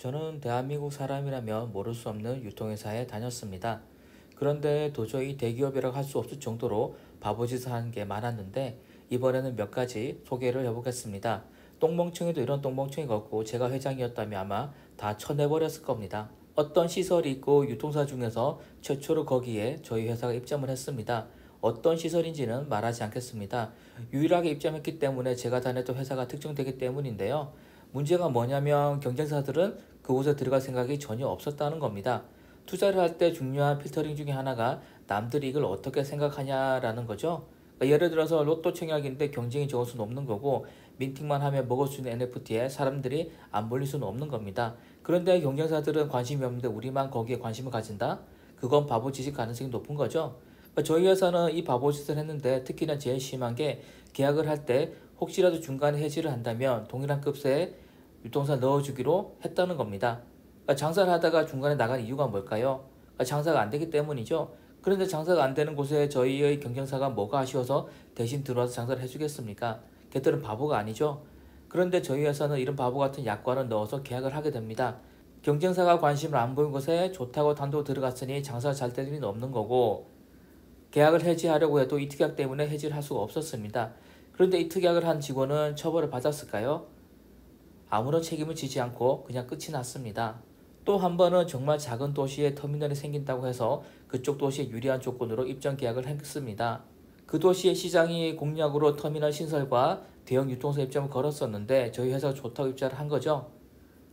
저는 대한민국 사람이라면 모를 수 없는 유통회사에 다녔습니다. 그런데 도저히 대기업이라고 할 수 없을 정도로 바보짓을 하는 게 많았는데 이번에는 몇 가지 소개를 해보겠습니다. 똥멍청이도 이런 똥멍청이가 없고 제가 회장이었다면 아마 다 쳐내버렸을 겁니다. 어떤 시설이 있고 유통사 중에서 최초로 거기에 저희 회사가 입점을 했습니다. 어떤 시설인지는 말하지 않겠습니다. 유일하게 입점했기 때문에 제가 다녔던 회사가 특정되기 때문인데요. 문제가 뭐냐면 경쟁사들은 그곳에 들어갈 생각이 전혀 없었다는 겁니다. 투자를 할 때 중요한 필터링 중에 하나가 남들이 이걸 어떻게 생각하냐라는 거죠. 그러니까 예를 들어서 로또 청약인데 경쟁이 적을 수는 없는 거고 민팅만 하면 먹을 수 있는 NFT에 사람들이 안 몰릴 수는 없는 겁니다. 그런데 경쟁사들은 관심이 없는데 우리만 거기에 관심을 가진다? 그건 바보짓일 가능성이 높은 거죠. 그러니까 저희 회사는 이 바보짓을 했는데 특히나 제일 심한 게 계약을 할 때 혹시라도 중간에 해지를 한다면 동일한 급세에 유통사 넣어주기로 했다는 겁니다. 그러니까 장사를 하다가 중간에 나간 이유가 뭘까요? 그러니까 장사가 안 되기 때문이죠. 그런데 장사가 안 되는 곳에 저희의 경쟁사가 뭐가 아쉬워서 대신 들어와서 장사를 해주겠습니까? 걔들은 바보가 아니죠. 그런데 저희 회사는 이런 바보 같은 약관을 넣어서 계약을 하게 됩니다. 경쟁사가 관심을 안 보인 곳에 좋다고 단독 들어갔으니 장사가 잘 될 리는 없는 거고 계약을 해지하려고 해도 이 특약 때문에 해지를 할 수가 없었습니다. 그런데 이 특약을 한 직원은 처벌을 받았을까요? 아무런 책임을 지지 않고 그냥 끝이 났습니다. 또 한 번은 정말 작은 도시에 터미널이 생긴다고 해서 그쪽 도시에 유리한 조건으로 입점 계약을 했습니다. 그 도시의 시장이 공약으로 터미널 신설과 대형 유통사 입점을 걸었었는데 저희 회사가 좋다고 입찰을 한 거죠.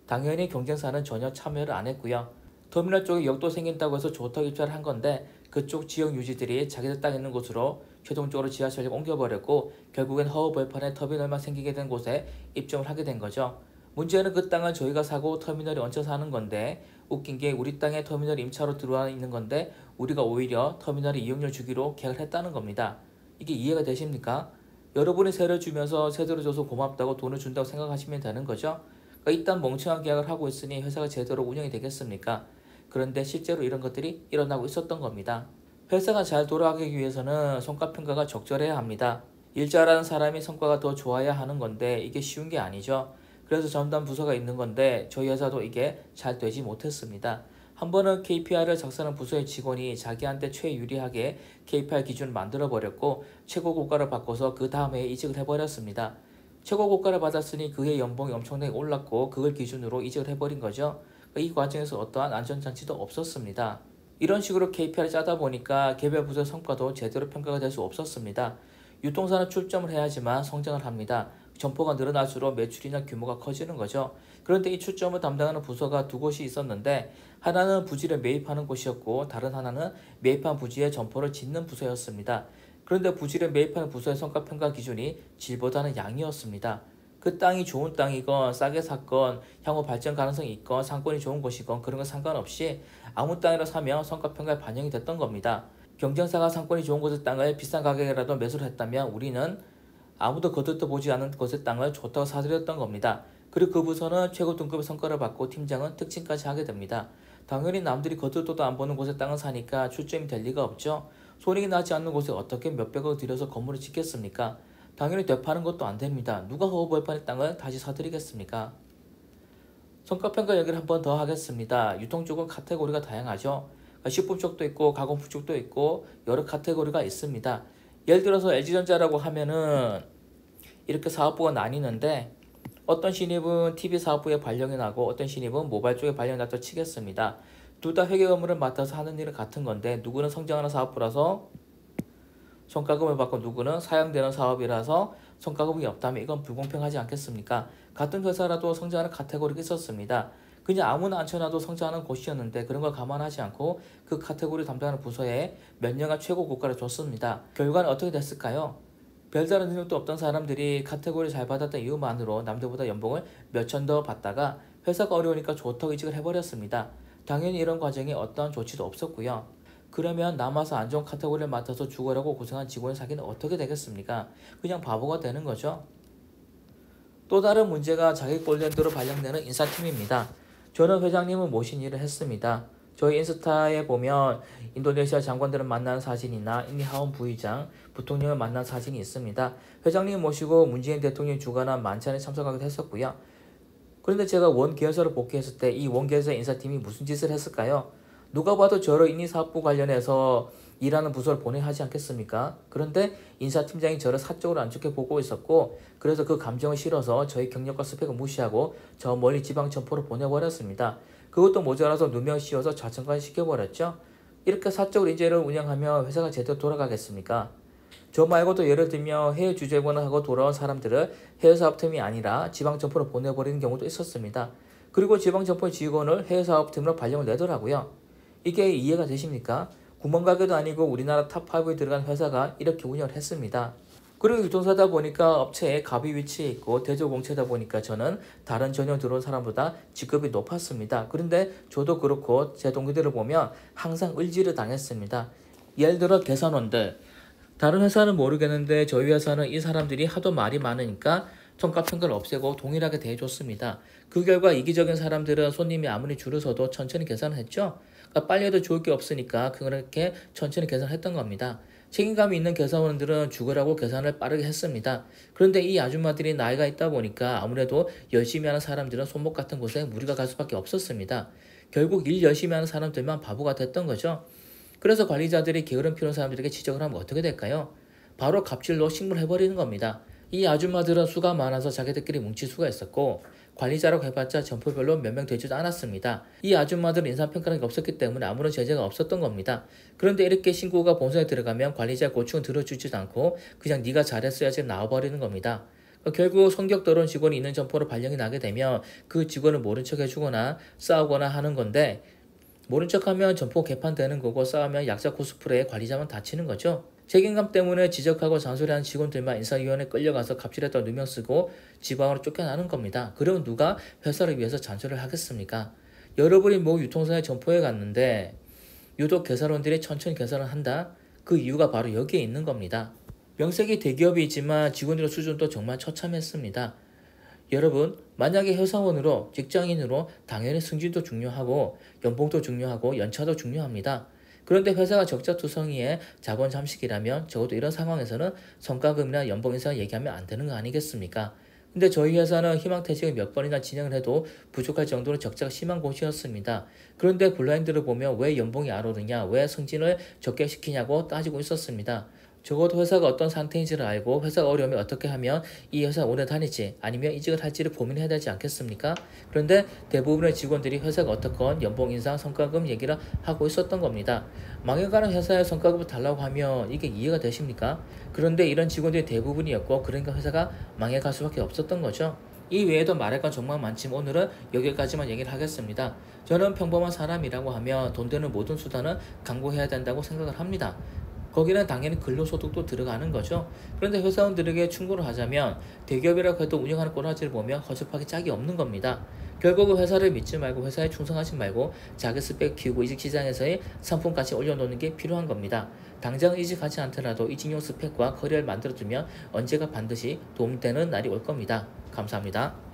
당연히 경쟁사는 전혀 참여를 안 했고요. 터미널 쪽에 역도 생긴다고 해서 좋다고 입찰을 한 건데 그쪽 지역 유지들이 자기들 땅 있는 곳으로 최종적으로 지하철을 옮겨버렸고 결국엔 허허벌판에 터미널만 생기게 된 곳에 입점을 하게 된 거죠. 문제는 그 땅을 저희가 사고 터미널이 얹혀서 하는 건데 웃긴 게 우리 땅에 터미널이 임차로 들어와 있는 건데 우리가 오히려 터미널에 이용료 주기로 계약을 했다는 겁니다. 이게 이해가 되십니까? 여러분이 세를 주면서 세대로 줘서 고맙다고 돈을 준다고 생각하시면 되는 거죠. 그러니까 일단 멍청한 계약을 하고 있으니 회사가 제대로 운영이 되겠습니까? 그런데 실제로 이런 것들이 일어나고 있었던 겁니다. 회사가 잘 돌아가기 위해서는 성과평가가 적절해야 합니다. 일 잘하는 사람이 성과가 더 좋아야 하는 건데 이게 쉬운 게 아니죠. 그래서 전담 부서가 있는 건데 저희 회사도 이게 잘 되지 못했습니다. 한 번은 KPI를 작성하는 부서의 직원이 자기한테 최유리하게 KPI 기준을 만들어 버렸고 최고 고가를 바꿔서 그 다음 해에 이직을 해버렸습니다. 최고 고가를 받았으니 그의 연봉이 엄청나게 올랐고 그걸 기준으로 이직을 해버린 거죠. 이 과정에서 어떠한 안전장치도 없었습니다. 이런 식으로 KPI를 짜다 보니까 개별 부서의 성과도 제대로 평가가 될 수 없었습니다. 유통사는 출점을 해야지만 성장을 합니다. 점포가 늘어날수록 매출이나 규모가 커지는 거죠. 그런데 이 출점을 담당하는 부서가 두 곳이 있었는데 하나는 부지를 매입하는 곳이었고 다른 하나는 매입한 부지에 점포를 짓는 부서였습니다. 그런데 부지를 매입하는 부서의 성과평가 기준이 질보다는 양이었습니다. 그 땅이 좋은 땅이건 싸게 샀건 향후 발전 가능성이 있건 상권이 좋은 곳이건 그런 건 상관없이 아무 땅이라 사면 성과평가에 반영이 됐던 겁니다. 경쟁사가 상권이 좋은 곳의 땅을 비싼 가격이라도 매수를 했다면 우리는 아무도 거들떠 보지 않은 곳의 땅을 좋다고 사들였던 겁니다. 그리고 그 부서는 최고 등급의 성과를 받고 팀장은 특징까지 하게 됩니다. 당연히 남들이 거들떠도 안 보는 곳의 땅을 사니까 출점이 될 리가 없죠. 손익이 나지 않는 곳에 어떻게 몇백억 들여서 건물을 짓겠습니까? 당연히 되파는 것도 안 됩니다. 누가 허허벌판의 땅을 다시 사들이겠습니까? 성과평가 얘기를 한 번 더 하겠습니다. 유통 쪽은 카테고리가 다양하죠. 식품 쪽도 있고 가공품 쪽도 있고 여러 카테고리가 있습니다. 예를 들어서 LG전자라고 하면은 이렇게 사업부가 나뉘는데 어떤 신입은 TV 사업부에 발령이 나고 어떤 신입은 모바일 쪽에 발령이 났다 치겠습니다. 둘 다 회계 업무를 맡아서 하는 일은 같은 건데 누구는 성장하는 사업부라서 성과금을 받고 누구는 사양되는 사업이라서 성과금이 없다면 이건 불공평하지 않겠습니까? 같은 회사라도 성장하는 카테고리가 있었습니다. 그냥 아무나 앉혀놔도 성장하는 곳이었는데 그런 걸 감안하지 않고 그 카테고리 담당하는 부서에 몇 년간 최고 고가를 줬습니다. 결과는 어떻게 됐을까요? 별다른 능력도 없던 사람들이 카테고리 잘 받았던 이유만으로 남들보다 연봉을 몇천 더 받다가 회사가 어려우니까 좋다고 이직을 해버렸습니다. 당연히 이런 과정에 어떠한 조치도 없었고요. 그러면 남아서 안 좋은 카테고리를 맡아서 죽으라고 고생한 직원의 사기는 어떻게 되겠습니까? 그냥 바보가 되는 거죠. 또 다른 문제가 자기 꼴렌드로 발령되는 인사팀입니다. 저는 회장님을 모신 일을 했습니다. 저희 인스타에 보면 인도네시아 장관들을 만나는 사진이나 인니하온 부의장, 부통령을 만난 사진이 있습니다. 회장님 모시고 문재인 대통령이 주관한 만찬에 참석하기도 했었고요. 그런데 제가 원 계열사로 복귀했을 때 이 원 계열사 인사팀이 무슨 짓을 했을까요? 누가 봐도 저를 인리사업부 관련해서 일하는 부서를 보내야 하지 않겠습니까? 그런데 인사팀장이 저를 사적으로 안 좋게 보고 있었고, 그래서 그 감정을 실어서 저희 경력과 스펙을 무시하고 저 멀리 지방 점포로 보내버렸습니다. 그것도 모자라서 누명 씌워서 좌천까지 시켜버렸죠. 이렇게 사적으로 인재를 운영하며 회사가 제대로 돌아가겠습니까? 저 말고도 예를 들면 해외 주재원을 하고 돌아온 사람들을 해외 사업팀이 아니라 지방 점포로 보내버리는 경우도 있었습니다. 그리고 지방 점포 직원을 해외 사업팀으로 발령을 내더라고요. 이게 이해가 되십니까? 구멍가게도 아니고 우리나라 탑5에 들어간 회사가 이렇게 운영을 했습니다. 그리고 유통사다 보니까 업체에 갑이 위치해 있고 대조공채다 보니까 저는 다른 전형 들어온 사람보다 직급이 높았습니다. 그런데 저도 그렇고 제 동기들을 보면 항상 을지를 당했습니다. 예를 들어 계산원들, 다른 회사는 모르겠는데 저희 회사는 이 사람들이 하도 말이 많으니까 총값평가를 없애고 동일하게 대해줬습니다. 그 결과 이기적인 사람들은 손님이 아무리 줄을 서도 천천히 계산을 했죠. 그러니까 빨리 해도 좋을 게 없으니까 그렇게 천천히 계산을 했던 겁니다. 책임감이 있는 계산원들은 죽으라고 계산을 빠르게 했습니다. 그런데 이 아줌마들이 나이가 있다 보니까 아무래도 열심히 하는 사람들은 손목 같은 곳에 무리가 갈 수밖에 없었습니다. 결국 일 열심히 하는 사람들만 바보가 됐던 거죠. 그래서 관리자들이 게으름 피우는 사람들에게 지적을 하면 어떻게 될까요? 바로 갑질로 식물해버리는 겁니다. 이 아줌마들은 수가 많아서 자기들끼리 뭉칠 수가 있었고 관리자라고 해봤자 점포별로 몇 명 되지도 않았습니다. 이 아줌마들은 인사평가가 없었기 때문에 아무런 제재가 없었던 겁니다. 그런데 이렇게 신고가 본선에 들어가면 관리자의 고충은 들어주지도 않고 그냥 네가 잘했어야지 나와버리는 겁니다. 결국 성격 더러운 직원이 있는 점포로 발령이 나게 되면 그 직원을 모른 척 해주거나 싸우거나 하는 건데, 모른 척하면 점포 개판되는 거고 싸우면 약자 코스프레에 관리자만 다치는 거죠. 책임감 때문에 지적하고 잔소리하는 직원들만 인사위원회에 끌려가서 갑질했다고 누명 쓰고 지방으로 쫓겨나는 겁니다. 그러면 누가 회사를 위해서 잔소리를 하겠습니까? 여러분이 뭐 유통사의 점포에 갔는데 유독 계산원들이 천천히 계산을 한다? 그 이유가 바로 여기에 있는 겁니다. 명색이 대기업이지만 직원들의 수준도 정말 처참했습니다. 여러분, 만약에 회사원으로 직장인으로 당연히 승진도 중요하고 연봉도 중요하고 연차도 중요합니다. 그런데 회사가 적자투성이의 자본 잠식이라면 적어도 이런 상황에서는 성과급이나 연봉 인상 얘기하면 안 되는 거 아니겠습니까? 근데 저희 회사는 희망퇴직을 몇 번이나 진행을 해도 부족할 정도로 적자가 심한 곳이었습니다. 그런데 블라인드를 보면 왜 연봉이 안 오르냐, 왜 승진을 적게 시키냐고 따지고 있었습니다. 적어도 회사가 어떤 상태인지를 알고 회사가 어려우면 어떻게 하면 이 회사 오래 다닐지 아니면 이직을 할지를 고민해야 되지 않겠습니까? 그런데 대부분의 직원들이 회사가 어떻건 연봉 인상, 성과급 얘기를 하고 있었던 겁니다. 망해가는 회사의 성과급을 달라고 하면 이게 이해가 되십니까? 그런데 이런 직원들이 대부분이었고 그러니까 회사가 망해갈 수밖에 없었던 거죠. 이 외에도 말할 건 정말 많지만 오늘은 여기까지만 얘기를 하겠습니다. 저는 평범한 사람이라고 하면 돈 되는 모든 수단은 강구해야 된다고 생각을 합니다. 거기는 당연히 근로소득도 들어가는 거죠. 그런데 회사원들에게 충고를 하자면 대기업이라고 해도 운영하는 꼬라지를 보면 허접하게 짝이 없는 겁니다. 결국은 회사를 믿지 말고 회사에 충성하지 말고 자기 스펙 키우고 이직시장에서의 상품까지 올려놓는 게 필요한 겁니다. 당장 이직하지 않더라도 이직용 스펙과 커리어를 만들어두면 언제가 반드시 도움되는 날이 올 겁니다. 감사합니다.